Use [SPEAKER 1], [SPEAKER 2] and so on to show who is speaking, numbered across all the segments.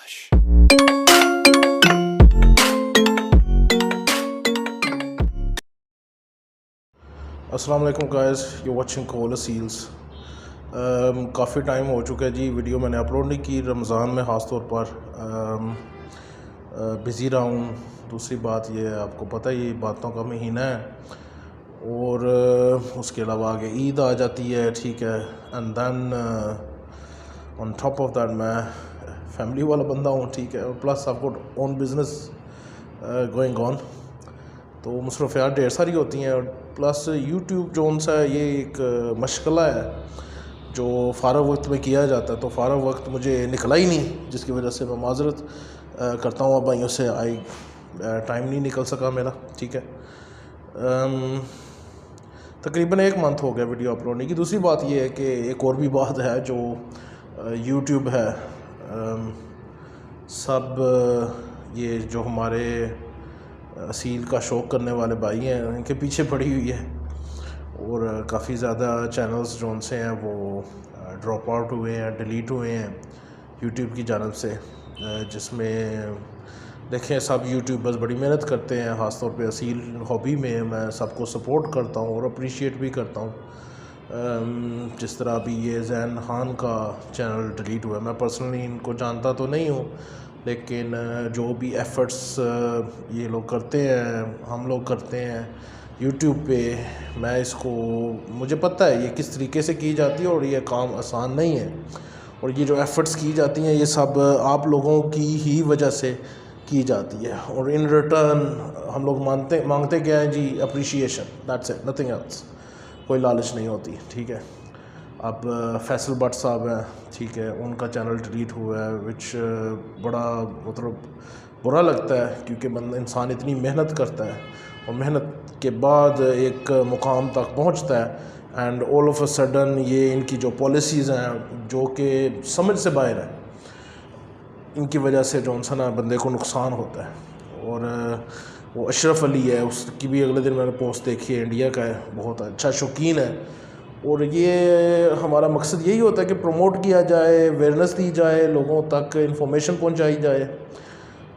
[SPEAKER 1] Hush.
[SPEAKER 2] अस्सलाम वालेकुम guys, you watching कोला सील्स। काफ़ी टाइम हो चुका है जी, वीडियो मैंने अपलोड नहीं की। रमज़ान में ख़ास तौर पर बिज़ी रहा हूँ। दूसरी बात ये है, आपको पता ही बातों का महीना है और उसके अलावा आगे ईद आ जाती है, ठीक है। And then on top of that मैं फैमिली वाला बंदा हूँ, ठीक है। और प्लस आपको ओन बिज़नेस गोइंग ऑन, तो मसरूफियात ढेर सारी होती हैं। और प्लस यूट्यूब जो सा है, ये एक मशगला है जो फ़ारग वक्त में किया जाता है। तो फ़ारग वक्त मुझे निकला ही नहीं, जिसकी वजह से मैं माज़रत करता हूँ भाइयों से। टाइम नहीं निकल सका मेरा, ठीक है। तकरीबन 1 मंथ हो गया वीडियो अपलोड नहीं की। दूसरी बात ये है कि एक और भी बात है जो यूट्यूब है, ये जो हमारे असील का शौक़ करने वाले भाई हैं, इनके पीछे पड़ी हुई है। और काफ़ी ज़्यादा चैनल्स जो उनसे हैं वो ड्रॉप आउट हुए हैं, डिलीट हुए हैं यूट्यूब की जानब से। जिसमें देखें, सब यूट्यूबर्स बड़ी मेहनत करते हैं, ख़ास तौर पे असील हॉबी में मैं सबको सपोर्ट करता हूँ और अप्रिशिएट भी करता हूँ। जिस तरह अभी ये जैन खान का चैनल डिलीट हुआ है, मैं पर्सनली इनको जानता तो नहीं हूँ, लेकिन जो भी एफ़र्ट्स ये लोग करते हैं, हम लोग करते हैं यूट्यूब पे, मैं इसको, मुझे पता है ये किस तरीके से की जाती है और ये काम आसान नहीं है। और ये जो एफ़र्ट्स की जाती हैं, ये सब आप लोगों की ही वजह से की जाती है। और इन रिटर्न हम लोग मांगते क्या हैं जी? Appreciation, that's it, nothing else. कोई लालच नहीं होती, ठीक है। अब फैसल भट्ट साहब हैं, ठीक है, उनका चैनल डिलीट हुआ है, विच बड़ा मतलब बुरा लगता है, क्योंकि बंदा इंसान इतनी मेहनत करता है और मेहनत के बाद एक मुकाम तक पहुंचता है, and all of a sudden ये इनकी जो पॉलिसीज़ हैं जो कि समझ से बाहर है, इनकी वजह से जो ना बंदे को नुकसान होता है। और वो अशरफ अली है, उसकी भी अगले दिन मैंने पोस्ट देखी है, इंडिया का है, बहुत अच्छा शौकीन है। और ये हमारा मकसद यही होता है कि प्रमोट किया जाए, अवेयरनेस दी जाए, लोगों तक इंफॉर्मेशन पहुंचाई जाए।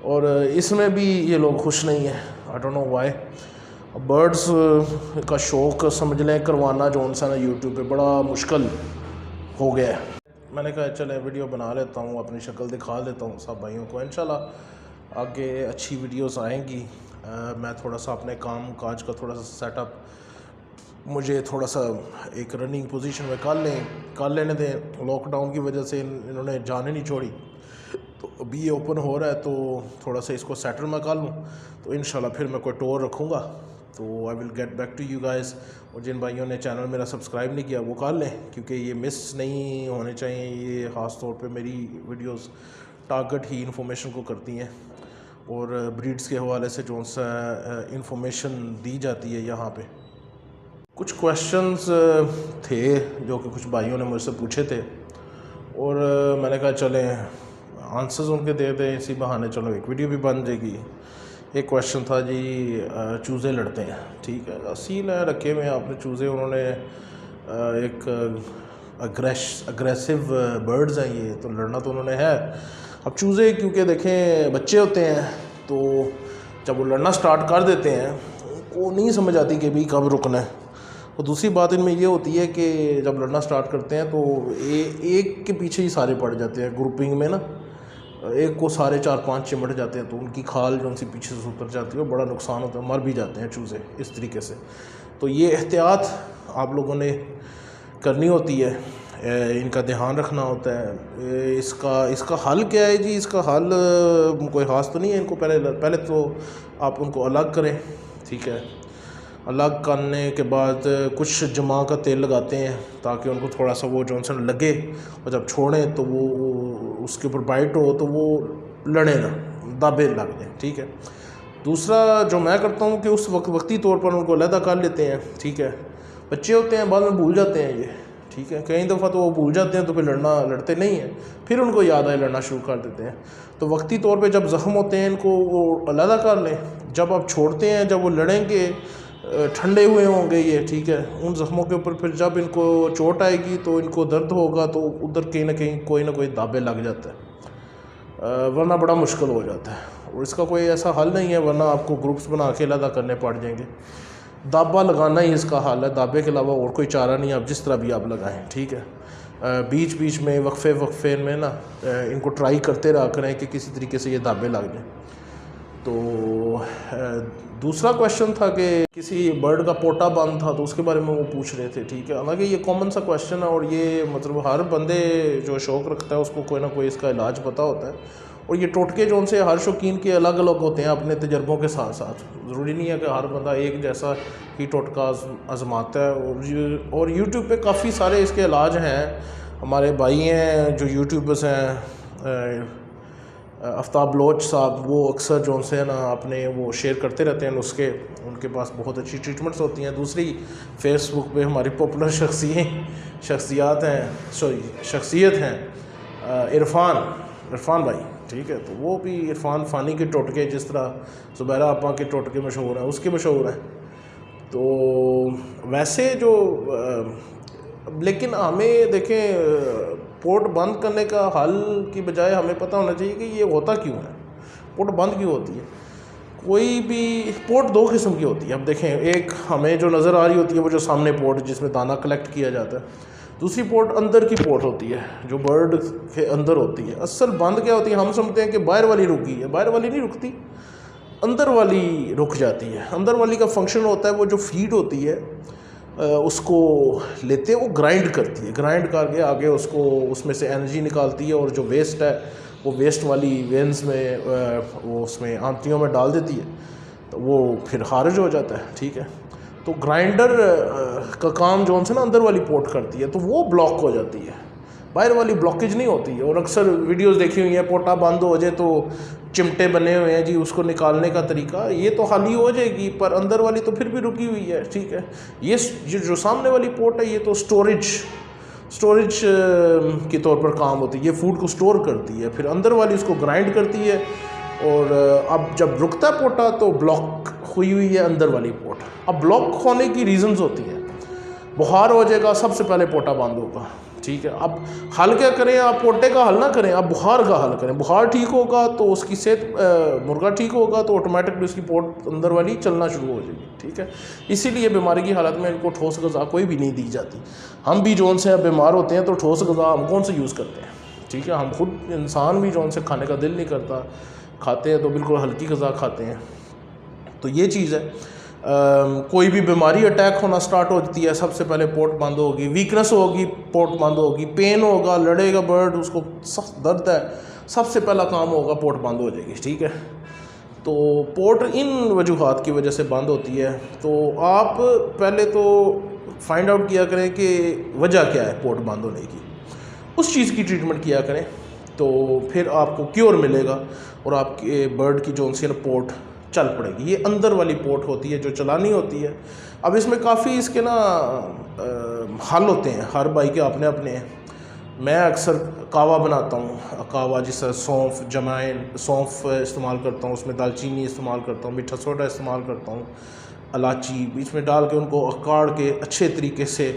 [SPEAKER 2] और इसमें भी ये लोग खुश नहीं हैं, I don't know why. Birds का शौक़ समझ लें करवाना जो ना यूट्यूब पे बड़ा मुश्किल हो गया है। मैंने कहा चले वीडियो बना लेता हूँ, अपनी शक्ल दिखा देता हूँ सब भाइयों को। इंशाल्लाह आगे अच्छी वीडियोस आएंगी। मैं थोड़ा सा अपने काम काज का थोड़ा सा सेटअप, मुझे थोड़ा सा एक रनिंग पोजीशन में कर लेने दें। लॉकडाउन की वजह से इन्होंने जाने नहीं छोड़ी, तो अभी ये ओपन हो रहा है, तो थोड़ा सा इसको सेटल मैं कर लूँ, तो इंशाल्लाह फिर मैं कोई टूर रखूँगा, तो I will get back to you guys. और जिन भाइयों ने चैनल मेरा सब्सक्राइब नहीं किया वो कर लें, क्योंकि ये मिस नहीं होने चाहिए। ये ख़ास तौर पे मेरी वीडियोस टारगेट ही इंफॉर्मेशन को करती हैं, और ब्रीड्स के हवाले से जो सा इंफॉर्मेशन दी जाती है यहाँ पे। कुछ क्वेश्चंस थे जो कि कुछ भाइयों ने मुझसे पूछे थे, और मैंने कहा चलें आंसर्स उनके दे दें, इसी बहाने चलो एक वीडियो भी बन जाएगी। एक क्वेश्चन था जी, चूज़े लड़ते हैं, ठीक है, असील है रखे हुए हैं आपने चूज़े। उन्होंने एक अग्रेसिव बर्ड्स हैं ये, तो लड़ना तो उन्होंने है। अब चूज़े क्योंकि देखें बच्चे होते हैं, तो जब वो लड़ना स्टार्ट कर देते हैं, उनको नहीं समझ आती कि भाई कब रुकना है। और दूसरी बात इनमें ये होती है कि जब लड़ना स्टार्ट करते हैं तो एक के पीछे ही सारे पड़ जाते हैं ग्रुपिंग में ना, एक को सारे 4-5 चिमट जाते हैं, तो उनकी खाल जो उनसे पीछे से उतर जाती है, बड़ा नुकसान होता है, मर भी जाते हैं चूज़े इस तरीके से। तो ये एहतियात आप लोगों ने करनी होती है, इनका ध्यान रखना होता है। इसका हल क्या है जी? इसका हल कोई ख़ास तो नहीं है। इनको पहले तो आप उनको अलग करें, ठीक है। अलग करने के बाद कुछ जमा का तेल लगाते हैं, ताकि उनको थोड़ा सा वो जॉनसन लगे, और जब छोड़ें तो वो उसके ऊपर बाइट हो तो वो लड़े ना, दाबे लग जाए, ठीक है। दूसरा जो मैं करता हूँ कि उस वक्ती तौर पर उनको अलहदा कर लेते हैं, ठीक है। बच्चे होते हैं, बाद में भूल जाते हैं ये, ठीक है। कई दफ़ा तो वो भूल जाते हैं, तो फिर लड़ते नहीं हैं, फिर उनको याद आए लड़ना शुरू कर देते हैं। तो वक्ती तौर पे जब ज़ख्म होते हैं इनको वो अलहदा कर लें। जब आप छोड़ते हैं, जब वो लड़ेंगे, ठंडे हुए होंगे ये, ठीक है, उन ज़ख्मों के ऊपर फिर जब इनको चोट आएगी तो इनको दर्द होगा, तो उधर कहीं ना कहीं कोई ना कोई दाबे लग जाता है। वरना बड़ा मुश्किल हो जाता है और इसका कोई ऐसा हल नहीं है, वरना आपको ग्रुप्स बना के अलग करने पड़ जाएंगे। दाबा लगाना ही इसका हल है, दाबे के अलावा और कोई चारा नहीं, आप जिस तरह भी आप लगाएं, ठीक है। बीच बीच में वक्फे में ना इनको ट्राई करते रहा करें कि किसी तरीके से ये दाबे लग जाएँ। तो दूसरा क्वेश्चन था कि किसी बर्ड का पोटा बंद था, तो उसके बारे में वो पूछ रहे थे, ठीक है। हालांकि ये कॉमन सा क्वेश्चन है और ये मतलब हर बंदे जो शौक़ रखता है उसको कोई ना कोई इसका इलाज पता होता है। और ये टोटके जो उनसे हर शौकीन के अलग अलग होते हैं अपने तजर्बों के साथ साथ। ज़रूरी नहीं है कि हर बंदा एक जैसा ही टोटका आजमाता है। और यूट्यूब पे काफ़ी सारे इसके इलाज हैं। हमारे भाई हैं जो यूट्यूबर्स हैं, आफ्ताब लोच साहब, वो अक्सर जो उनसे ना अपने वो शेयर करते रहते हैं नुस्खे, उनके पास बहुत अच्छी ट्रीटमेंट्स होती हैं। दूसरी फेसबुक पे हमारी पॉपुलर शख्सियत हैं इरफान भाई, ठीक है। तो वो भी इरफान फ़ानी के टोटके, जिस तरह ज़ुबैरा आपा के टोटके मशहूर हैं, उसके मशहूर हैं। तो वैसे जो लेकिन हमें देखें, पोर्ट बंद करने का हल की बजाय हमें पता होना चाहिए कि ये होता क्यों है, पोर्ट बंद क्यों होती है। कोई भी पोर्ट दो किस्म की होती है। अब देखें, एक हमें जो नज़र आ रही होती है वो जो सामने पोर्ट जिसमें दाना कलेक्ट किया जाता है। दूसरी पोर्ट अंदर की पोर्ट होती है जो बर्ड के अंदर होती है। असल बंद क्या होती है, हम समझते हैं कि बाहर वाली रुकी है, बाहर वाली नहीं रुकती, अंदर वाली रुक जाती है। अंदर वाली का फंक्शन होता है वो जो फीड होती है उसको लेते वो ग्राइंड करती है, ग्राइंड करके आगे उसको उसमें से एनर्जी निकालती है और जो वेस्ट है वो वेस्ट वाली वेन्स में वो उसमें आंतड़ियों में डाल देती है, तो वो फिर खारिज हो जाता है, ठीक है। तो ग्राइंडर का काम जो उनसे ना अंदर वाली पोर्ट करती है, तो वो ब्लॉक हो जाती है, बाहर वाली ब्लॉकेज नहीं होती है। और अक्सर वीडियोस देखी हुई हैं, पोटा बंद हो जाए तो चिमटे बने हुए हैं जी, उसको निकालने का तरीका, ये तो खाली हो जाएगी पर अंदर वाली तो फिर भी रुकी हुई है, ठीक है। ये जो सामने वाली पोर्ट है ये तो स्टोरेज के तौर पर काम होती है, ये फूड को स्टोर करती है। फिर अंदर वाली उसको ग्राइंड करती है और अब जब रुकता है पोटा तो ब्लॉक हुई हुई है अंदर वाली पोर्ट। अब ब्लॉक होने की रीजंस होती हैं, बुखार हो जाएगा, सबसे पहले पोटा बंद होगा, ठीक है। अब हल क्या करें, आप पोटे का हल ना करें, आप बुखार का हल करें। बुखार ठीक होगा तो उसकी सेहत, मुर्गा ठीक होगा तो ऑटोमेटिकली उसकी पोट अंदर वाली चलना शुरू हो जाएगी, ठीक है। इसीलिए बीमारी की हालत में इनको ठोस ग़िज़ा कोई भी नहीं दी जाती। हम भी जो उनसे बीमार होते हैं तो ठोस ग़िज़ा हम कौन से यूज़ करते हैं, ठीक है। हम खुद इंसान भी जो उनसे खाने का दिल नहीं करता, खाते हैं तो बिल्कुल हल्की ग़िज़ा खाते हैं। तो ये चीज़ है। कोई भी बीमारी अटैक होना स्टार्ट होती है, सबसे पहले पोर्ट बंद होगी, वीकनेस होगी, पोर्ट बंद होगी, पेन होगा, लड़ेगा बर्ड, उसको सख्त दर्द है, सबसे पहला काम होगा पोर्ट बंद हो जाएगी, ठीक है। तो पोर्ट इन वजूहात की वजह से बंद होती है। तो आप पहले तो फाइंड आउट किया करें कि वजह क्या है पोर्ट बंद होने की, उस चीज़ की ट्रीटमेंट किया करें, तो फिर आपको क्योर मिलेगा और आपके बर्ड की जो उनसे पोर्ट चल पड़ेगी। ये अंदर वाली पोर्ट होती है जो चलानी होती है। अब इसमें काफ़ी इसके ना हल होते हैं, हर भाई के अपने अपने हैं। मैं अक्सर कावा बनाता हूँ, कावा जिससे सौंफ जमाइन, सौंफ इस्तेमाल करता हूँ, उसमें दालचीनी इस्तेमाल करता हूँ, मीठा सोडा इस्तेमाल करता हूँ, इलायची बीच में डाल के उनको काढ़ के अच्छे तरीके से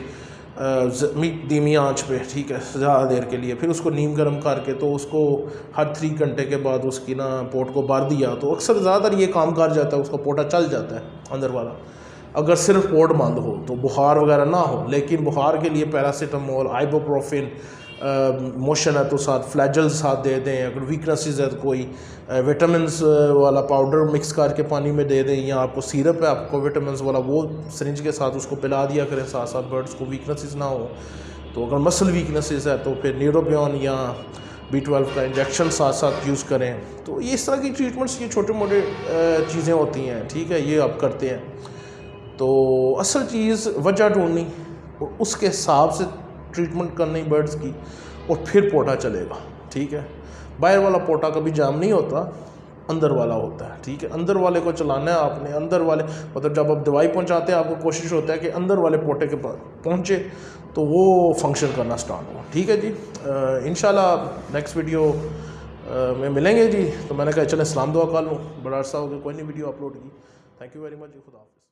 [SPEAKER 2] धीमी आंच पे, ठीक है, ज़्यादा देर के लिए, फिर उसको नीम गर्म करके तो उसको हर 3 घंटे के बाद उसकी ना पोट को बार दिया तो अक्सर ज़्यादातर ये काम कर जाता है, उसका पोटा चल जाता है अंदर वाला। अगर सिर्फ पोट बंद हो तो बुखार वगैरह ना हो, लेकिन बुखार के लिए पैरासीटामोल, आइबुप्रोफेन, मोशन है तो साथ फ्लैजल्स साथ दे दें। अगर वीकनेसेस है तो कोई विटामिन्स वाला पाउडर मिक्स करके पानी में दे दें, या आपको सिरप है आपको विटामिन्स वाला, वो सिरिंज के साथ उसको पिला दिया करें साथ साथ, बर्ड्स को वीकनेसेस ना हो। तो अगर मसल वीकनेसेस है तो फिर न्यूरोबियन या B12 का इंजेक्शन साथ साथ यूज़ करें। तो ये इस तरह की ट्रीटमेंट्स, ये छोटे मोटे चीज़ें होती हैं, ठीक है, ये आप करते हैं। तो असल चीज़ वजह ढूंढनी और उसके हिसाब से ट्रीटमेंट करनी बर्ड्स की, और फिर पोटा चलेगा, ठीक है। बाहर वाला पोटा कभी जाम नहीं होता, अंदर वाला होता है, ठीक है। अंदर वाले को चलाना है आपने, अंदर वाले मतलब जब आप दवाई पहुंचाते हैं आपको कोशिश होता है कि अंदर वाले पोटे के पास पहुंचे तो वो फंक्शन करना स्टार्ट हो, ठीक है जी। इंशाल्लाह नेक्स्ट वीडियो में मिलेंगे जी। तो मैंने कहा चलें सलाम दुआ कर लूँ, बड़ा अर्सा हो गया कोई नहीं वीडियो अपलोड की। थैंक यू वेरी मच जी, खुदा हाफ़िज़।